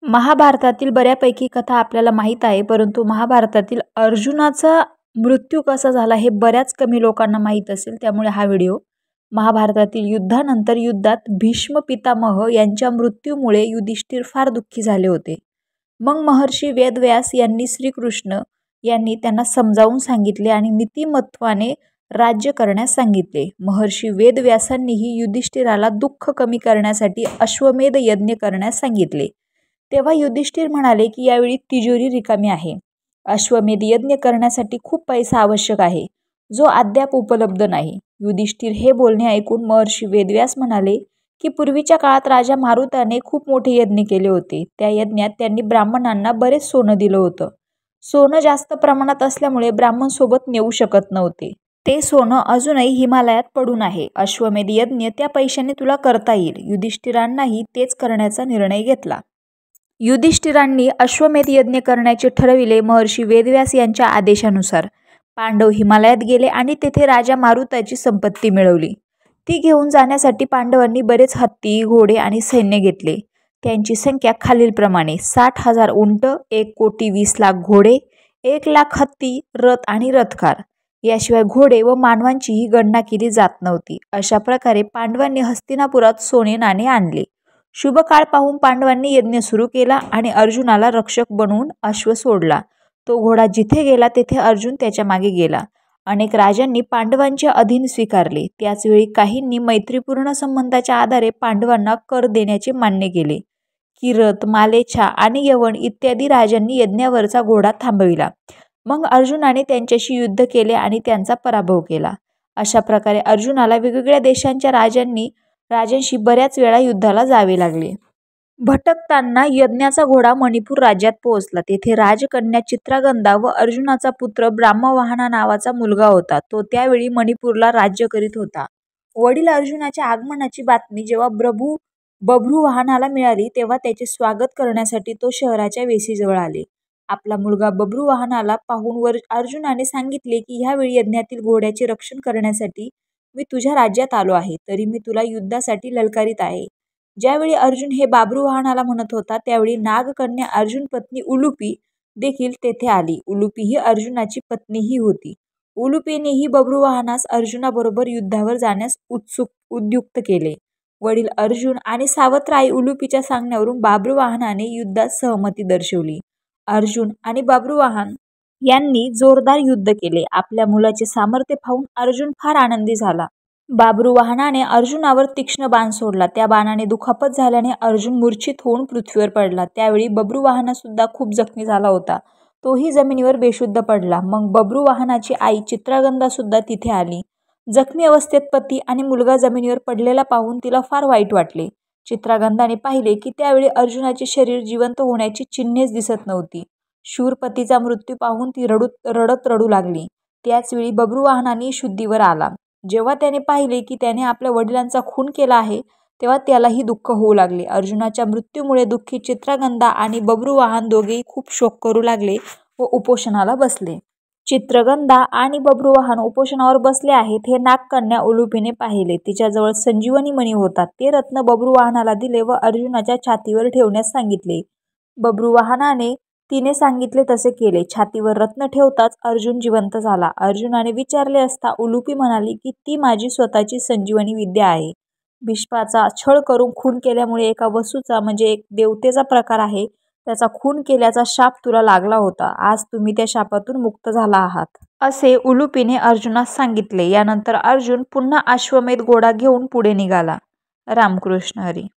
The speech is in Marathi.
महाभारतातील बऱ्यापैकी कथा आपल्याला माहीत आहे, परंतु महाभारतातील अर्जुनाचा मृत्यू कसा झाला हे बऱ्याच कमी लोकांना माहीत असेल. त्यामुळे हा व्हिडिओ महाभारतातील युद्धानंतर युद्धात भीष्म पितामह यांच्या मृत्यूमुळे युधिष्ठिर फार दुःखी झाले होते. मग महर्षी वेदव्यास यांनी श्रीकृष्ण यांनी त्यांना समजावून सांगितले आणि नीतिमत्वाने राज्य करण्यास सांगितले. महर्षी वेदव्यासांनीही युधिष्ठिराला दुःख कमी करण्यासाठी अश्वमेध यज्ञ करण्यास सांगितले. तेव्हा युधिष्ठिर म्हणाले की यावेळी तिजोरी रिकामी आहे. अश्वमेध यज्ञ करण्यासाठी खूप पैसा आवश्यक आहे, जो अद्याप उपलब्ध नाही. युधिष्ठिर हे बोलणे ऐकून महर्षी वेदव्यास म्हणाले की पूर्वीच्या काळात राजा मारुताने खूप मोठे यज्ञ केले होते. त्या यज्ञात त्यांनी ब्राह्मणांना बरेच सोनं दिलं होतं. सोनं जास्त प्रमाणात असल्यामुळे ब्राह्मण सोबत नेऊ शकत नव्हते. ते सोनं अजूनही हिमालयात पडून आहे. अश्वमेध यज्ञ त्या पैशाने तुला करता येईल. युधिष्ठिरांनाही तेच करण्याचा निर्णय घेतला. युधिष्ठिरांनी अश्वमेध यज्ञ करण्याचे ठरविले. महर्षी वेदव्यास यांच्या आदेशानुसार पांडव हिमालयात गेले आणि तेथे राजा मारुताची संपत्ती मिळवली. ती घेऊन जाण्यासाठी पांडवांनी बरेच हत्ती, घोडे आणि सैन्य घेतले. त्यांची संख्या खालीलप्रमाणे: 60,000 उंट, 1,20,00,000 घोडे, 1,00,000 हत्ती, रथ आणि रथकार. याशिवाय घोडे व मानवांचीही गणना केली जात नव्हती. अशा प्रकारे पांडवांनी हस्तिनापुरात सोने नाणे आणले. शुभ काळ पाहून पांडवांनी यज्ञ सुरू केला आणि अर्जुनाला रक्षक बनवून अश्व सोडला. तो घोडा जिथे गेला तेथे अर्जुन त्याच्या मागे गेला. अनेक राजांनी पांडवांचे अधीन स्वीकारले. त्याचवेळी काहींनी मैत्रीपूर्ण संबंधाच्या आधारे पांडवांना कर देण्याचे मान्य केले. किरत, मालेच्छा आणि यवन इत्यादी राजांनी यज्ञावरचा घोडा थांबविला. मग अर्जुनाने त्यांच्याशी युद्ध केले आणि त्यांचा पराभव केला. अशा प्रकारे अर्जुनाला वेगवेगळ्या देशांच्या राजांशी बऱ्याच वेळा युद्धाला जावे लागले. भटकताना यज्ञाचा घोडा मणिपूर राज्यात पोहोचला. तेथे राजकन्या चित्रागंधा व अर्जुनाचा पुत्र ब्राह्मवाहना नावाचा मुलगा होता. तो त्यावेळी मणिपूरला राज्य करीत होता. वडील अर्जुनाच्या आगमनाची बातमी जेव्हा बभ्रुवाहनाला मिळाली तेव्हा त्याचे स्वागत करण्यासाठी तो शहराच्या वेशीजवळ आले. आपला मुलगा बभ्रुवाहनाला पाहून अर्जुनाने सांगितले की ह्यावेळी यज्ञातील घोड्याचे रक्षण करण्यासाठी मी तुझ्या राज्यात आलो आहे, तरी मी तुला युद्धासाठी ललकारित आहे. ज्यावेळी अर्जुन हे बभ्रुवाहनाला म्हणत होता त्यावेळी नागकन्या अर्जुन पत्नी उलुपी देखील तेथे आली. उलुपी ही अर्जुनाची पत्नीही होती. उलुपीनेही बभ्रुवाहनास अर्जुनाबरोबर युद्धावर जाण्यास उद्युक्त केले. वडील अर्जुन आणि सावत्र आई उलुपीच्या सांगण्यावरून बभ्रुवाहनाने युद्धात सहमती दर्शवली. अर्जुन आणि बभ्रुवाहन यांनी जोरदार युद्ध केले. आपल्या मुलाचे सामर्थ्य पाहून अर्जुन फार आनंदी झाला. बभ्रुवाहनाने अर्जुनावर तीक्ष्ण बाण सोडला. त्या बाणाने दुखापत झाल्याने अर्जुन मूर्छित होऊन पृथ्वीवर पडला. त्यावेळी बभ्रुवाहनसुद्धा खूप जखमी झाला होता. तोही जमिनीवर बेशुद्ध पडला. मग बभ्रुवाहनाची आई चित्रागंधा सुद्धा तिथे आली. जखमी अवस्थेत पती आणि मुलगा जमिनीवर पडलेला पाहून तिला फार वाईट वाटले. चित्रागंधाने पाहिले की त्यावेळी अर्जुनाचे शरीर जिवंत होण्याची चिन्हेच दिसत नव्हती. शूर पतीचा मृत्यू पाहून ती रडत रडू लागली. त्याचवेळी बभ्रुवाहनाने शुद्धीवर आला. जेव्हा त्याने पाहिले की त्याने आपल्या वडिलांचा खून केला आहे तेव्हा त्यालाही दुःख होऊ लागले. अर्जुनाच्या मृत्यूमुळे दुःखी चित्रागंधा आणि बभ्रुवाहन दोघेही खूप शोक करू लागले व उपोषणाला बसले. चित्रगंधा आणि बभ्रुवाहन उपोषणावर बसले आहेत हे नागकन्या उलुपीने पाहिले. तिच्याजवळ संजीवनी मणी होता. ते रत्न बभ्रुवाहनाला दिले व अर्जुनाच्या छातीवर ठेवण्यास सांगितले. बभ्रुवाहनाने तिने सांगितले तसे केले. छातीवर रत्न ठेवताच अर्जुन जिवंत झाला. अर्जुनाने विचारले असता उलुपी म्हणाली की ती माझी स्वतःची संजीवनी विद्या आहे. भीष्माचा छळ करून खून केल्यामुळे एका वसूचा म्हणजे एक देवतेचा प्रकार आहे, त्याचा खून केल्याचा शाप तुला लागला होता. आज तुम्ही त्या शापातून मुक्त झाला आहात, असे उलुपीने अर्जुनास सांगितले. यानंतर अर्जुन पुन्हा अश्वमेध घोडा घेऊन पुढे निघाला. रामकृष्ण हरी.